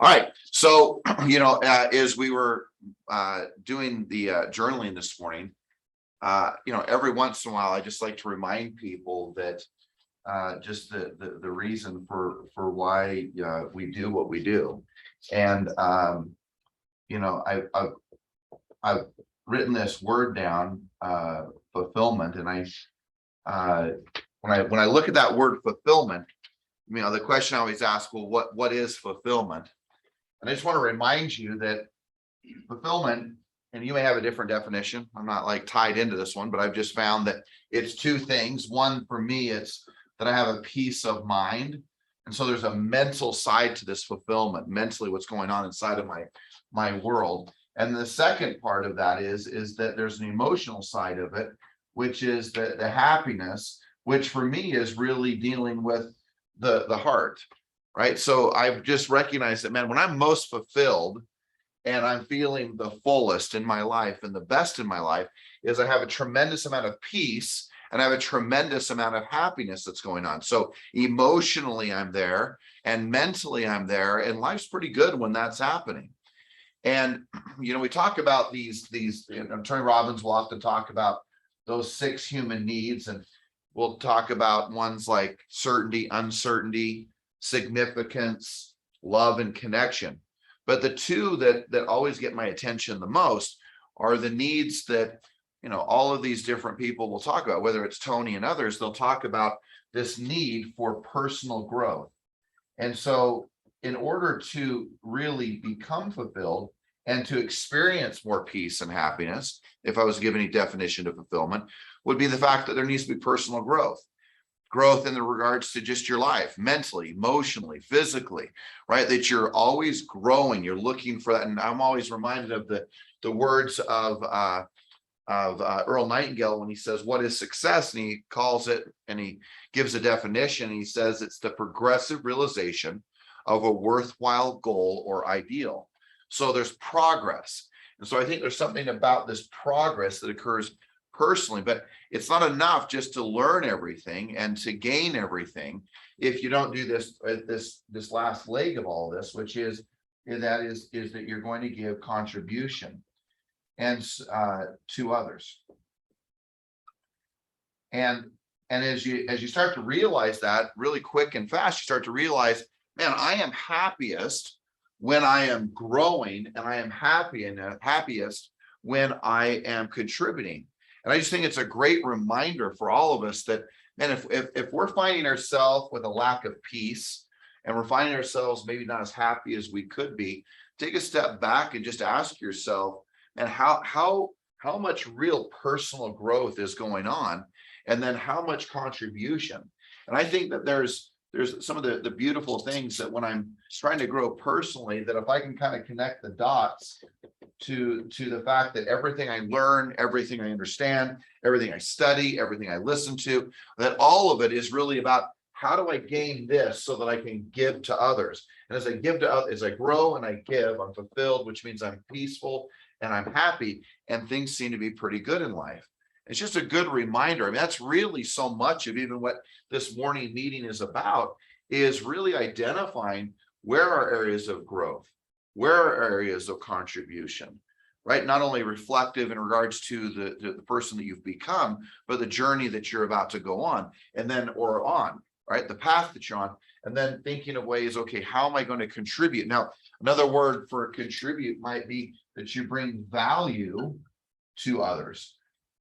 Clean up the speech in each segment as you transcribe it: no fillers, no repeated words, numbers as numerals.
All right. So, as we were doing the journaling this morning, every once in a while, I just like to remind people that just the reason for why we do what we do. And, I've written this word down, fulfillment. And when I look at that word fulfillment, the question I always ask, well, what is fulfillment? And I just want to remind you that fulfillment, and you may have a different definition. I'm not like tied into this one, but I've just found that it's two things. One, for me, it's that I have a peace of mind. And so there's a mental side to this fulfillment, mentally what's going on inside of my world. And the second part of that is that there's an emotional side of it, which is the happiness, which for me is really dealing with the heart, right? So I've just recognized that, man, when I'm most fulfilled and I'm feeling the fullest in my life and the best in my life is I have a tremendous amount of peace and I have a tremendous amount of happiness that's going on. So emotionally I'm there and mentally I'm there, and life's pretty good when that's happening. And, we talk about these, Tony Robbins will often talk about those 6 human needs, and we'll talk about ones like certainty, uncertainty, significance, love, and connection. But the two that always get my attention the most are the needs that, all of these different people will talk about, whether it's Tony and others, they'll talk about this need for personal growth. And so in order to really become fulfilled and to experience more peace and happiness, if I was to give any definition to fulfillment, would be the fact that there needs to be personal growth in the regards to just your life, mentally, emotionally, physically, right? That you're always growing, you're looking for that. And I'm always reminded of the words of Earl Nightingale when he says, what is success? And he calls it, and he gives a definition. He says it's the progressive realization of a worthwhile goal or ideal. So there's progress. And so I think there's something about this progress that occurs personally, but it's not enough just to learn everything and to gain everything if you don't do this last leg of all this, which is that you're going to give contribution and to others. And as you start to realize that really quick and fast, you start to realize, man, I am happiest when I am growing, and I am happiest when I am contributing. And I just think it's a great reminder for all of us that, man, if we're finding ourselves with a lack of peace and we're finding ourselves maybe not as happy as we could be, take a step back and just ask yourself, and how much real personal growth is going on, and then how much contribution. And I think that there's some of the beautiful things that when I'm trying to grow personally, that if I can kind of connect the dots to the fact that everything I learn, everything I understand, everything I study, everything I listen to, that all of it is really about how do I gain this so that I can give to others. And as I give to others, as I grow and I give, I'm fulfilled, which means I'm peaceful and I'm happy, and things seem to be pretty good in life. It's just a good reminder. I mean, that's really so much of even what this morning meeting is about, is really identifying where are areas of growth, where are areas of contribution, right? Not only reflective in regards to the person that you've become, but the journey that you're about to go on, and then, or on, right? The path that you're on, and then thinking of ways, okay, how am I going to contribute? Now, another word for contribute might be that you bring value to others.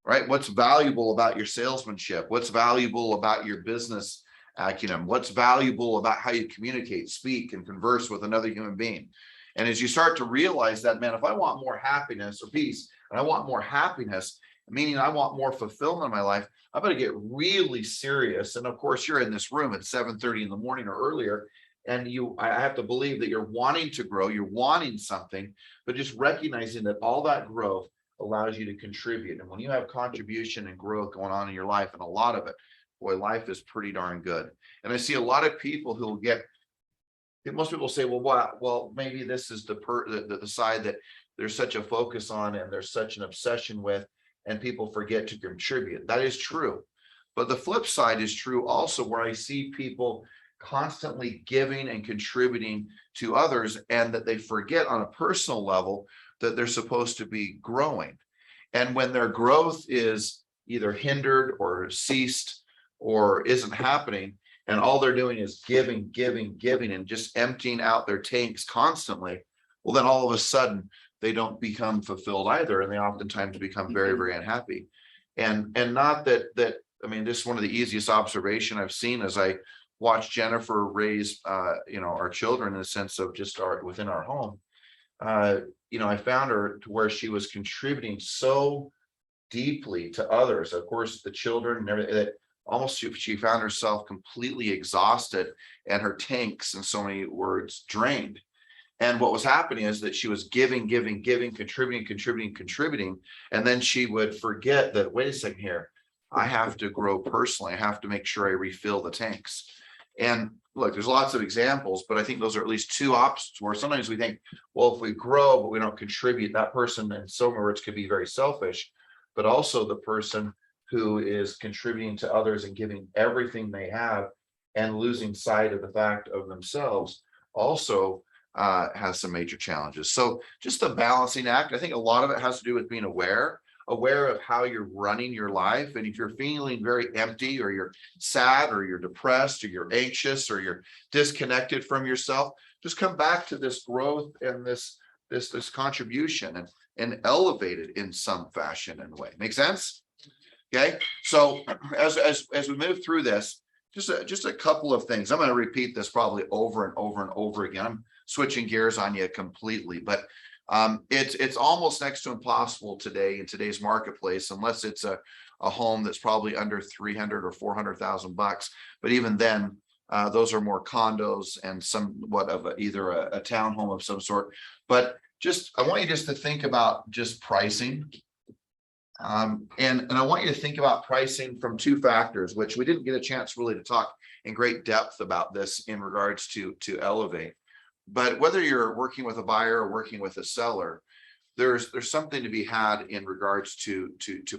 Right? What's valuable about your salesmanship? What's valuable about your business acumen? What's valuable about how you communicate, speak, and converse with another human being? And as you start to realize that, man, if I want more happiness or peace, and I want more happiness, meaning I want more fulfillment in my life, I'm going to get really serious. And of course, you're in this room at 7:30 in the morning or earlier, and I have to believe that you're wanting to grow, you're wanting something, but just recognizing that all that growth allows you to contribute. And when you have contribution and growth going on in your life, and a lot of it, boy, life is pretty darn good. And I see a lot of people who will most people say, well, maybe this is the side that there's such a focus on and there's such an obsession with, and people forget to contribute. That is true. But the flip side is true also, where I see people constantly giving and contributing to others, and that they forget on a personal level that they're supposed to be growing. And when their growth is either hindered or ceased or isn't happening, and all they're doing is giving, giving, giving, and just emptying out their tanks constantly, well, then all of a sudden they don't become fulfilled either, and they oftentimes become very, very unhappy. And not that I mean, this is one of the easiest observation I've seen as I watch Jennifer raise our children, in the sense of just within our home. I found her to where she was contributing so deeply to others, of course, the children and everything, that almost she found herself completely exhausted and her tanks, in so many words, drained. And what was happening is that she was giving, contributing, and then she would forget that, wait a second here, I have to grow personally. I have to make sure I refill the tanks. And look, there's lots of examples, but I think those are at least two options where sometimes we think, well, if we grow, but we don't contribute, that person, in so many words, could be very selfish. But also the person who is contributing to others and giving everything they have and losing sight of the fact of themselves also has some major challenges. So just a balancing act. I think a lot of it has to do with being aware of how you're running your life. And if you're feeling very empty, or you're sad, or you're depressed, or you're anxious, or you're disconnected from yourself, just come back to this growth and this contribution, and elevate it in some fashion and way. Make sense? Okay. So as we move through this, just a couple of things. I'm going to repeat this probably over and over and over again. I'm switching gears on you completely, but it's almost next to impossible today in today's marketplace, unless it's a home that's probably under 300 or 400,000 bucks. But even then, those are more condos and somewhat of either a townhome of some sort. But I want you just to think about just pricing. And I want you to think about pricing from two factors, which we didn't get a chance really to talk in great depth about this in regards to Elevate. But whether you're working with a buyer or working with a seller, there's something to be had in regards to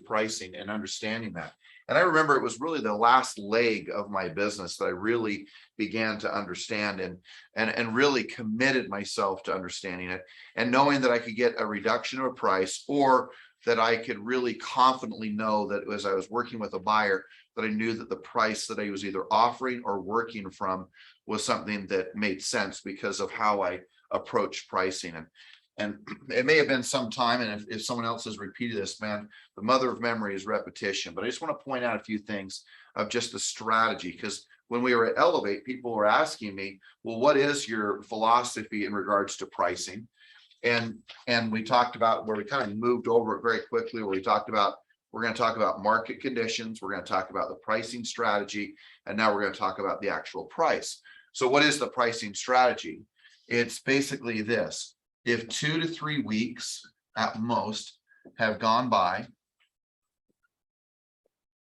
pricing and understanding that. And I remember it was really the last leg of my business that I really began to understand and really committed myself to understanding it, and knowing that I could get a reduction of a price, or that I could really confidently know that as I was working with a buyer, that I knew that the price that I was either offering or working from was something that made sense because of how I approach pricing. And it may have been some time, and if someone else has repeated this, man, the mother of memory is repetition. But I just want to point out a few things of just the strategy, because when we were at Elevate, people were asking me, well, what is your philosophy in regards to pricing? And we talked about where we kind of moved over it very quickly, where we're going to talk about market conditions, we're going to talk about the pricing strategy, and now we're going to talk about the actual price. So what is the pricing strategy? It's basically this: if 2 to 3 weeks at most have gone by,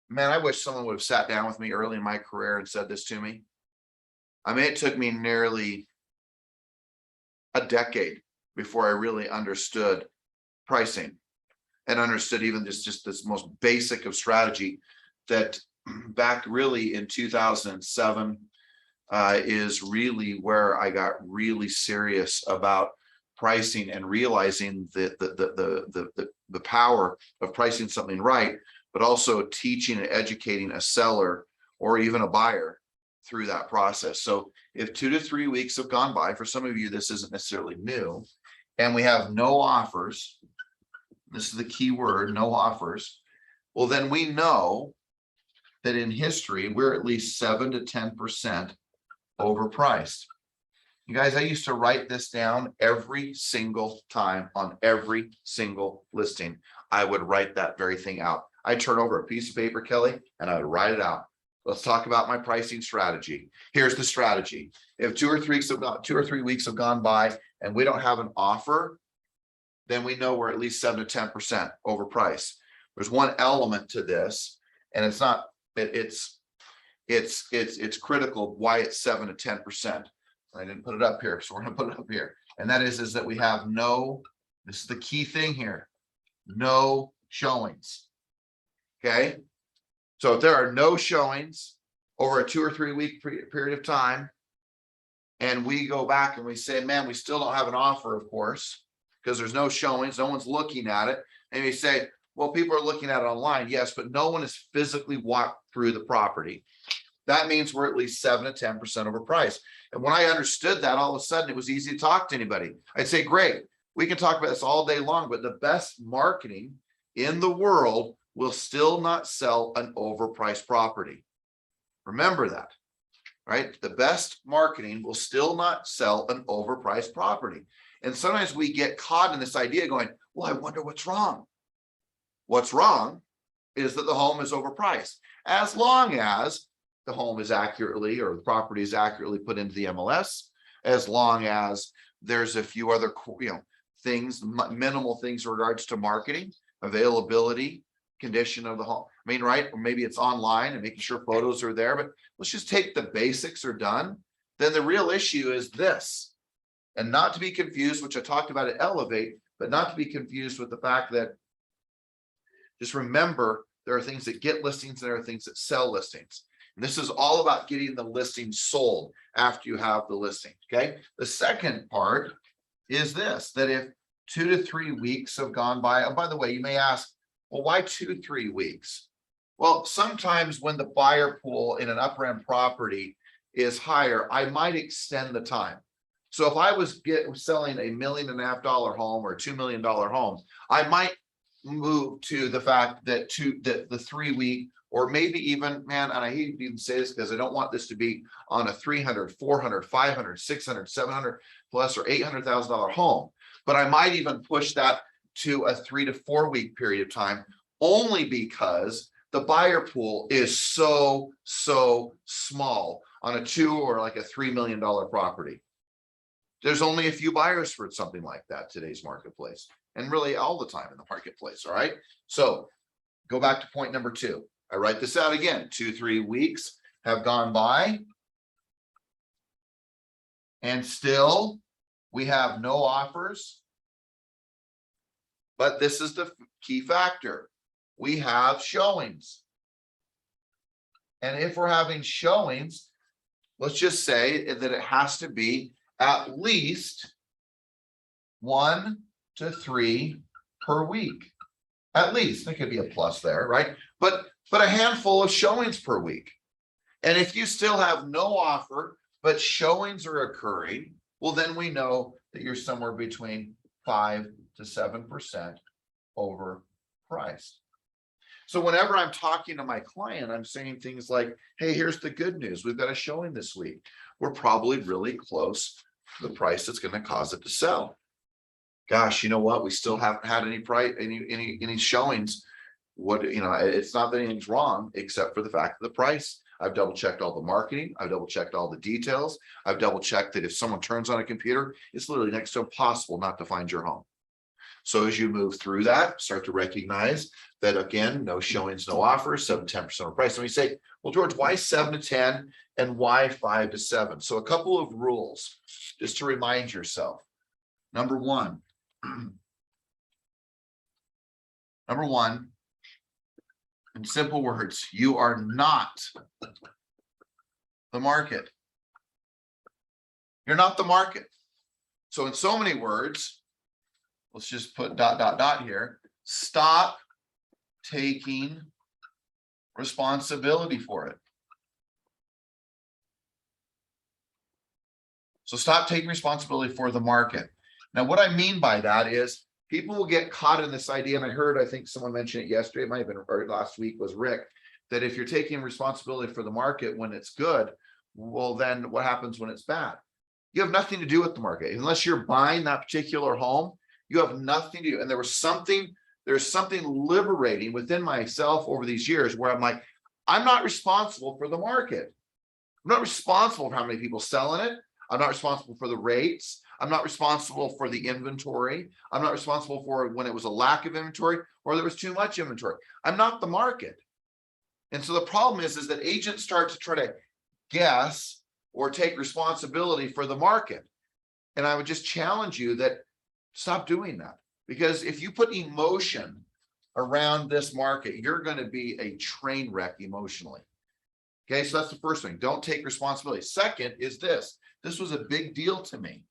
man, I wish someone would have sat down with me early in my career and said this to me. I mean, it took me nearly a decade before I really understood pricing and understood even just this most basic of strategy, that back really in 2007 is really where I got really serious about pricing and realizing that the power of pricing something right, but also teaching and educating a seller or even a buyer through that process. So if 2 to 3 weeks have gone by, for some of you, this isn't necessarily new, and we have no offers, this is the key word, no offers, well, then we know that in history, we're at least 7 to 10% overpriced. You guys, I used to write this down every single time on every single listing. I would write that very thing out. I'd turn over a piece of paper, Kelly, and I would write it out. Let's talk about my pricing strategy. Here's the strategy. If 2 or 3 weeks have gone by and we don't have an offer, then we know we're at least 7 to 10% overpriced. There's one element to this, and it's not, it's critical why it's 7 to 10%. I didn't put it up here, so we're going to put it up here. And that is that we have this is the key thing here, no showings. Okay. So if there are no showings over a 2 or 3 week period of time, and we go back and we say, man, we still don't have an offer, of course, because there's no showings, no one's looking at it. And we say, well, people are looking at it online, yes, but no one has physically walked through the property. That means we're at least 7 to 10% overpriced. And when I understood that, all of a sudden it was easy to talk to anybody. I'd say, great, we can talk about this all day long, but the best marketing in the world will still not sell an overpriced property. Remember that, right? The best marketing will still not sell an overpriced property. And sometimes we get caught in this idea going, well, I wonder what's wrong. What's wrong is that the home is overpriced. As long as the home is accurately, or the property is accurately put into the MLS, as long as there's a few other, things, minimal things in regards to marketing, availability, condition of the home. I mean, right? Or maybe it's online and making sure photos are there, but let's just take the basics are done. Then the real issue is this, and not to be confused, which I talked about at Elevate, but not to be confused with the fact that just remember, there are things that get listings and there are things that sell listings. And this is all about getting the listing sold after you have the listing. Okay. The second part is this, that if 2 to 3 weeks have gone by, and by the way, you may ask, well, why 2 to 3 weeks? Well, sometimes when the buyer pool in an upper end property is higher, I might extend the time. So if I was selling $1.5 million home or $2 million home, I might move to the fact that the 3 week, or maybe even, man, and I hate to even say this because I don't want this to be on a 300, 400, 500, 600, 700 plus or $800,000 home, but I might even push that to a 3 to 4 week period of time, only because the buyer pool is so small on a 2 or like a $3 million property. There's only a few buyers for something like that today's marketplace, and really all the time in the marketplace. All right. So go back to point number 2. I write this out again. 2 to 3 weeks have gone by, and still we have no offers. But this is the key factor. We have showings. And if we're having showings, let's just say that it has to be at least 1 to 3 per week. At least. There could be a plus there, right? But a handful of showings per week. And if you still have no offer, but showings are occurring, well, then we know that you're somewhere between 5 to 7% overpriced. So whenever I'm talking to my client, I'm saying things like, hey, here's the good news. We've got a showing this week. We're probably really close to the price that's going to cause it to sell. Gosh, you know what? We still haven't had any showings. It's not that anything's wrong, except for the fact of the price. I've double checked all the marketing. I've double checked all the details. I've double checked that if someone turns on a computer, it's literally next to impossible not to find your home. So as you move through that, start to recognize that, again, no showings, no offers, 7 to 10% of price. And we say, well, George, why 7 to 10 and why 5 to 7? So a couple of rules just to remind yourself. Number one, in simple words, you are not the market. You're not the market. So in so many words, let's just put ... here. Stop taking responsibility for it. So stop taking responsibility for the market. Now, what I mean by that is people will get caught in this idea, and I think someone mentioned it yesterday, it might have been, or last week was Rick, that if you're taking responsibility for the market when it's good, well, then what happens when it's bad? You have nothing to do with the market. Unless you're buying that particular home, you have nothing to do. And there's something liberating within myself over these years where I'm like, I'm not responsible for the market. I'm not responsible for how many people sell in it. I'm not responsible for the rates. I'm not responsible for the inventory. I'm not responsible for when it was a lack of inventory or there was too much inventory. I'm not the market. And so the problem is that agents start to try to guess or take responsibility for the market. And I would just challenge you that stop doing that, because if you put emotion around this market, you're going to be a train wreck emotionally. Okay, so that's the first thing. Don't take responsibility. Second is this. This was a big deal to me.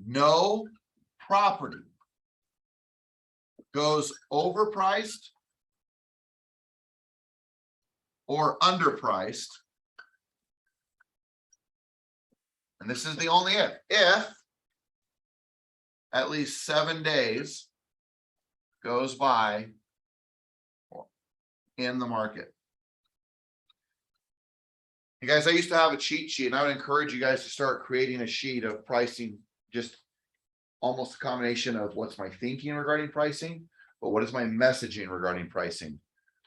No property goes overpriced or underpriced. And this is the only if at least 7 days goes by in the market. You guys, I used to have a cheat sheet, and I would encourage you guys to start creating a sheet of pricing, just almost a combination of what's my thinking regarding pricing, but what is my messaging regarding pricing.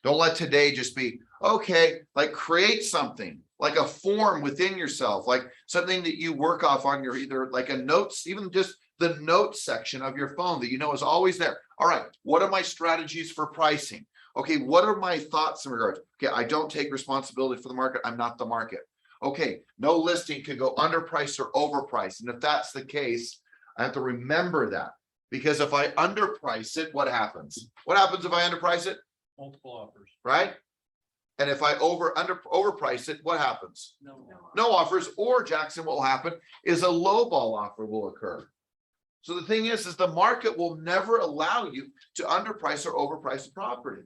Don't let today just be, okay, like create something, like a form within yourself, like something that you work off on your either like a notes, even just the notes section of your phone that you know is always there. All right, what are my strategies for pricing? Okay, what are my thoughts in regards? Okay, I don't take responsibility for the market. I'm not the market. Okay, no listing could go underpriced or overpriced. And if that's the case, I have to remember that, because if I underprice it, what happens? What happens if I underprice it? Multiple offers. Right? And if I overprice it, what happens? No. Offers. Or Jackson, what will happen is a lowball offer will occur. So the thing is the market will never allow you to underprice or overprice the property.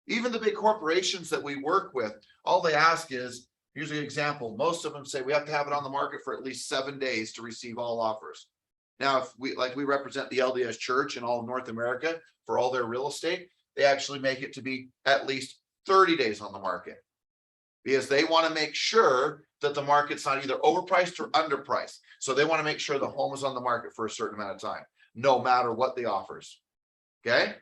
Even the big corporations that we work with, all they ask is, here's an example. Most of them say we have to have it on the market for at least 7 days to receive all offers. Now, if we represent the LDS Church in all of North America for all their real estate, they actually make it to be at least 30 days on the market, because they want to make sure that the market's not either overpriced or underpriced. So they want to make sure the home is on the market for a certain amount of time, no matter what the offers. Okay.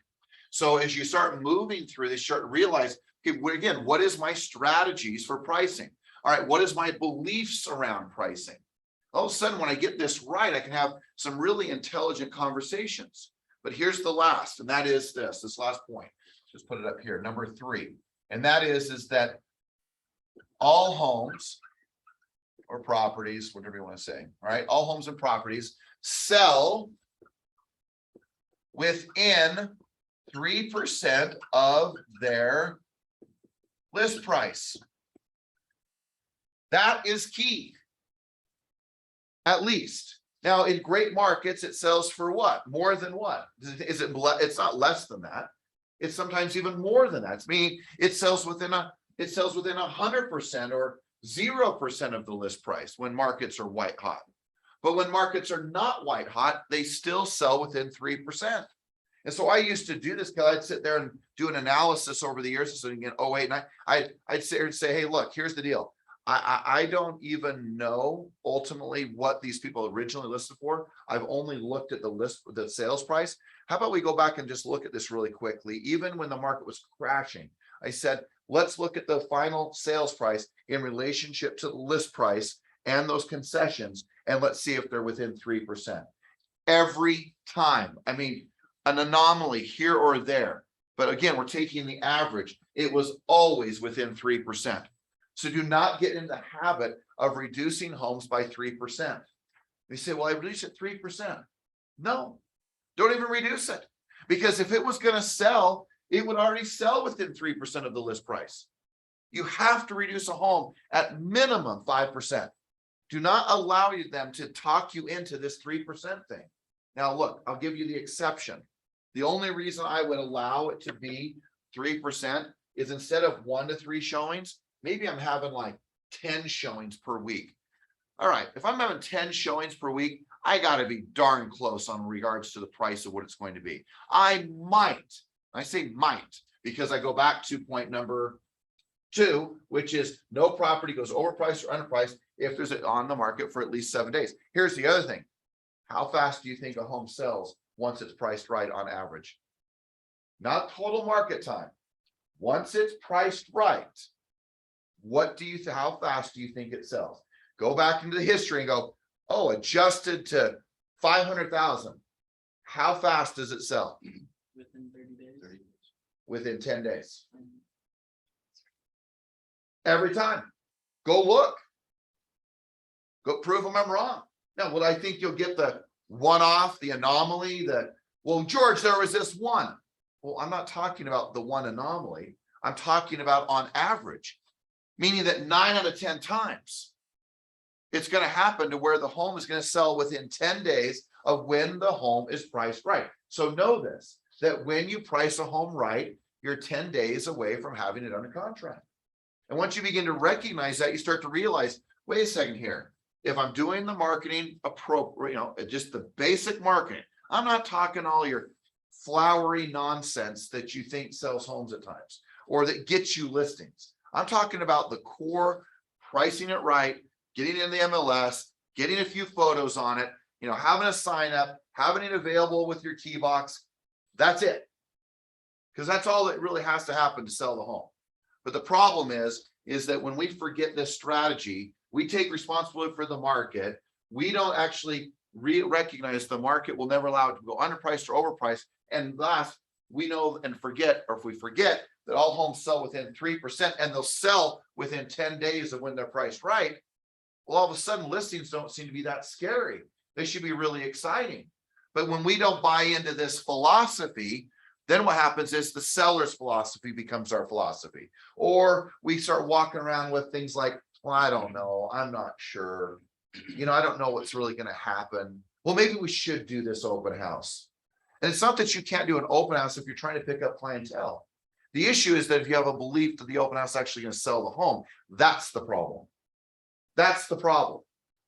So as you start moving through this, start to realize, okay, again, what is my strategies for pricing? All right, what is my beliefs around pricing? All of a sudden, when I get this right, I can have some really intelligent conversations. But here's the last, and that is this last point. Just put it up here, number 3. And that is that all homes or properties, whatever you want to say, all right, all homes and properties sell within 3% of their list price. That is key. At least. Now, in great markets, it sells for what? More than what? Is it? It's not less than that. It's sometimes even more than that. I mean, it sells within 100% or 0% of the list price when markets are white hot. But when markets are not white hot, they still sell within 3%. And so I used to do this because I'd sit there and do an analysis over the years. So in 08, and I'd sit here and say, hey, look, here's the deal. I don't even know ultimately what these people originally listed for. I've only looked at the sales price. How about we go back and just look at this really quickly? Even when the market was crashing, I said, let's look at the final sales price in relationship to the list price and those concessions, and let's see if they're within 3%. Every time. I mean, an anomaly here or there. But again, we're taking the average. It was always within 3%. So do not get in the habit of reducing homes by 3%. They say, well, I reduced it 3%. No, don't even reduce it. Because if it was going to sell, it would already sell within 3% of the list price. You have to reduce a home at minimum 5%. Do not allow them to talk you into this 3% thing. Now, look, I'll give you the exception. The only reason I would allow it to be 3% is instead of 1 to 3 showings, maybe I'm having like 10 showings per week. All right, if I'm having 10 showings per week, I got to be darn close on regards to the price of what it's going to be. I say might, because I go back to point number 2, which is no property goes overpriced or underpriced if there's it on the market for at least 7 days. Here's the other thing. How fast do you think a home sells once it's priced right on average? Not total market time. Once it's priced right, how fast do you think it sells? Go back into the history and go, oh, adjusted to 500,000. How fast does it sell? Within 30 days. Within 10 days. Every time. Go look. Go prove them I'm wrong. Now, will I think you'll get the one-off, the anomaly, well, George, there was this one. Well, I'm not talking about the one anomaly. I'm talking about on average. Meaning that 9 out of 10 times, it's going to happen to where the home is going to sell within 10 days of when the home is priced right. So know this, that when you price a home right, you're 10 days away from having it under contract. And once you begin to recognize that, you start to realize, wait a second here. If I'm doing the marketing appropriate, just the basic marketing, I'm not talking all your flowery nonsense that you think sells homes at times or that gets you listings. I'm talking about the core, pricing it right, getting in the MLS, getting a few photos on it, having a sign up, having it available with your key box. That's it. Because that's all that really has to happen to sell the home. But the problem is that when we forget this strategy, we take responsibility for the market. We don't actually recognize the market will never allow it to go underpriced or overpriced. And last, we know and forget, or if we forget, that all homes sell within 3% and they'll sell within 10 days of when they're priced right. Well, all of a sudden, listings don't seem to be that scary. They should be really exciting. But when we don't buy into this philosophy, then what happens is the seller's philosophy becomes our philosophy. Or we start walking around with things like, well, I don't know, I'm not sure. I don't know what's really going to happen. Well, maybe we should do this open house. And it's not that you can't do an open house if you're trying to pick up clientele. The issue is that if you have a belief that the open house is actually going to sell the home, that's the problem. That's the problem.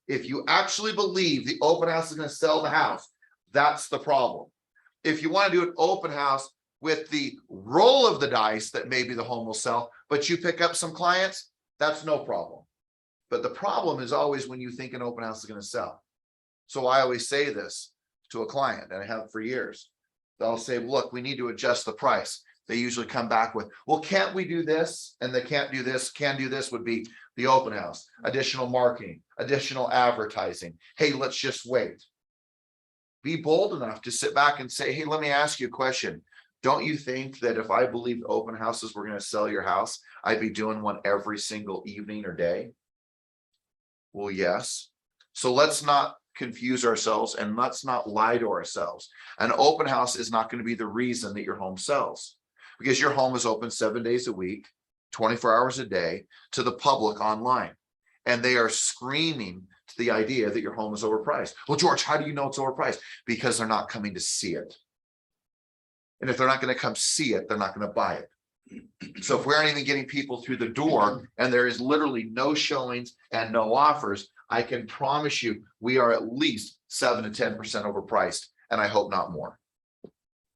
If you actually believe the open house is going to sell the house, that's the problem. If you want to do an open house with the roll of the dice that maybe the home will sell, but you pick up some clients, that's no problem. But the problem is always when you think an open house is going to sell. So I always say this to a client, and I have for years. They'll say, look, we need to adjust the price. They usually come back with, well, can't we do this? And they can't do this. Can do this would be the open house, additional marketing, additional advertising. Hey, let's just wait. Be bold enough to sit back and say, hey, let me ask you a question. Don't you think that if I believed open houses were going to sell your house, I'd be doing one every single evening or day? Well, yes. So let's not confuse ourselves and let's not lie to ourselves. An open house is not going to be the reason that your home sells, because your home is open 7 days a week, 24 hours a day to the public online. And they are screaming to the idea that your home is overpriced. Well, George, how do you know it's overpriced? Because they're not coming to see it. And if they're not going to come see it, they're not going to buy it. So if we aren't even getting people through the door and there is literally no showings and no offers, I can promise you we are at least 7 to 10% overpriced. And I hope not more.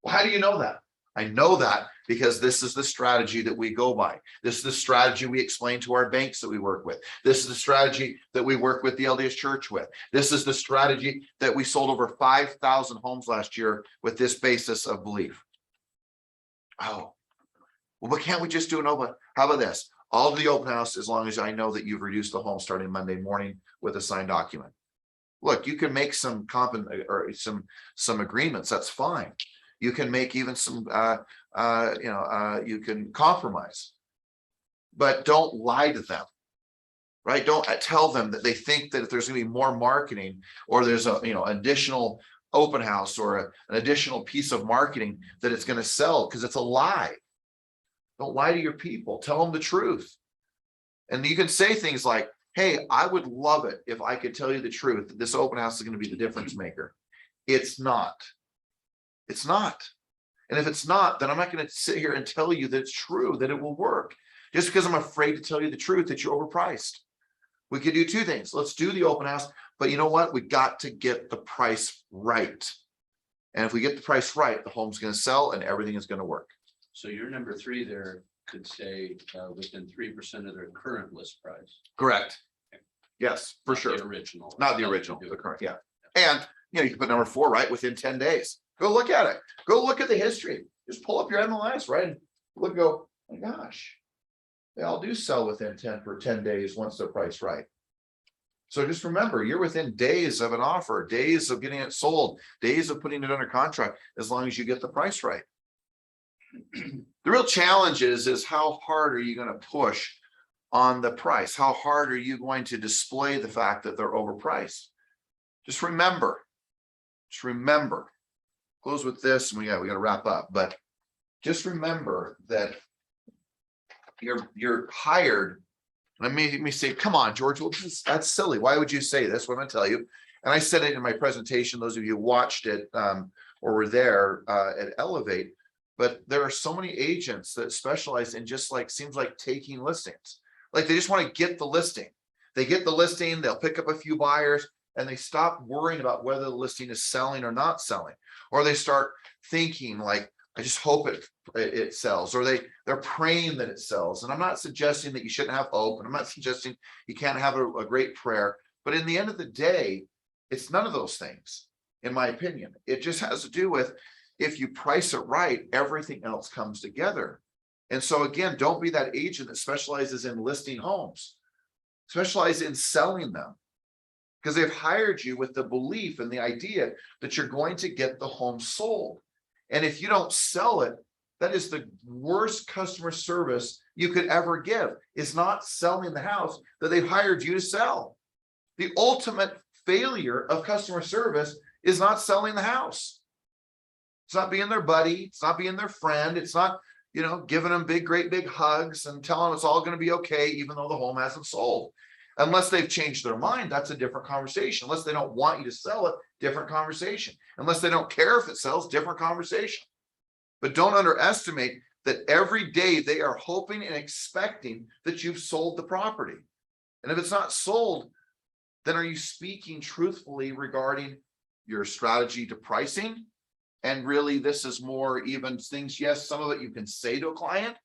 Well, how do you know that? I know that because this is the strategy that we go by. This is the strategy we explain to our banks that we work with. This is the strategy that we work with the LDS Church with. This is the strategy that we sold over 5,000 homes last year with this basis of belief. Oh, well, but can't we just do an open? How about this? I'll do the open house as long as I know that you've reduced the home starting Monday morning with a signed document. Look, you can make some agreements. That's fine. You can make even some, you can compromise, but don't lie to them, right? Don't tell them that they think that if there's going to be more marketing or there's a, additional open house or an additional piece of marketing that it's going to sell, because it's a lie. Don't lie to your people. Tell them the truth. And you can say things like, hey, I would love it if I could tell you the truth that this open house is going to be the difference maker. It's not. It's not. And if it's not, then I'm not going to sit here and tell you that it's true, that it will work. Just because I'm afraid to tell you the truth that you're overpriced. We could do two things. Let's do the open house. But you know what? We got to get the price right. And if we get the price right, the home's going to sell and everything is going to work. So your number 3 there could say within 3% of their current list price. Correct. Yes, for Not sure. The original. Not the original, the current. Yeah. And you can put number 4, right? Within 10 days. Go look at it. Go look at the history. Just pull up your MLS, right? And look, go, oh my gosh, they all do sell within 10 days once they're priced right. So just remember, you're within days of an offer, days of getting it sold, days of putting it under contract, as long as you get the price right. The real challenge is how hard are you going to push on the price? How hard are you going to display the fact that they're overpriced? Just remember, close with this, and we got to wrap up, but just remember that you're hired Let me say, come on, George, well, that's silly. Why would you say this? What I'm gonna tell you. And I said it in my presentation, those of you who watched it or were there at Elevate. But there are so many agents that specialize in just like, seems like taking listings. Like they just want to get the listing. They get the listing, they'll pick up a few buyers and they stop worrying about whether the listing is selling or not selling. Or they start thinking like, I just hope it sells, or they're praying that it sells. And I'm not suggesting that you shouldn't have hope, and I'm not suggesting you can't have a great prayer. But in the end of the day, it's none of those things, in my opinion. It just has to do with if you price it right, everything else comes together. And so again, don't be that agent that specializes in listing homes. Specialize in selling them, because they've hired you with the belief and the idea that you're going to get the home sold. And if you don't sell it, that is the worst customer service you could ever give, is not selling the house that they've hired you to sell. The ultimate failure of customer service is not selling the house. It's not being their buddy. It's not being their friend. It's not, giving them great big hugs and telling them it's all going to be okay, even though the home hasn't sold. Unless they've changed their mind, that's a different conversation. Unless they don't want you to sell it, different conversation. Unless they don't care if it sells, different conversation. But don't underestimate that every day they are hoping and expecting that you've sold the property. And if it's not sold, then are you speaking truthfully regarding your strategy to pricing? And really, this is more even things. Yes, some of it you can say to a client,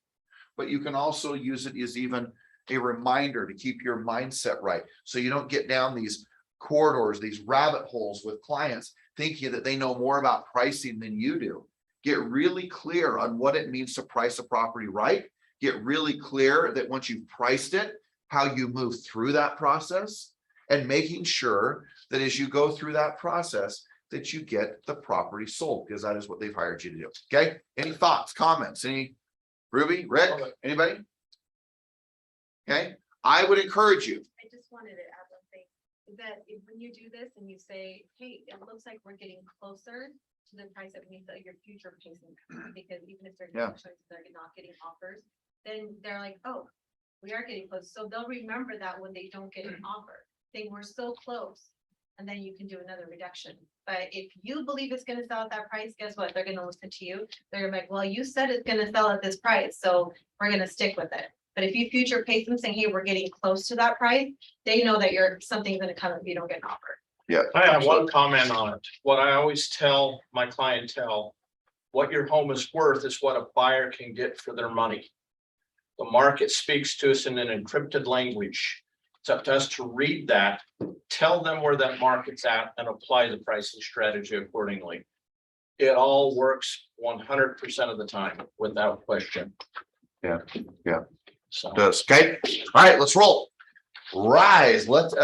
but you can also use it as even a reminder to keep your mindset right. So you don't get down these corridors, these rabbit holes with clients thinking that they know more about pricing than you do. Get really clear on what it means to price a property right. Get really clear that once you've priced it, how you move through that process, and making sure that as you go through that process, that you get the property sold, because that is what they've hired you to do. Okay. Any thoughts, comments? Ruby, Rick, anybody? Okay. I would encourage you. I just wanted to add one thing, that when you do this and you say, hey, it looks like we're getting closer to the price that we need, your future pacing, because even if they're not getting offers, then they're like, oh, we are getting close. So they'll remember that when they don't get an offer, saying we're so close. And then you can do another reduction. But if you believe it's going to sell at that price, guess what? They're going to listen to you. They're like, well, you said it's going to sell at this price, so we're going to stick with it. But if you future pace them saying, hey, we're getting close to that price, they know that something's going to come if you don't get an offer. Yeah. I have one comment on it. What I always tell my clientele, what your home is worth is what a buyer can get for their money. The market speaks to us in an encrypted language. It's up to us to read that, tell them where that market's at, and apply the pricing strategy accordingly. It all works 100% of the time, without question. Yeah. So. Does. Okay. All right, let's roll. Rise. Let us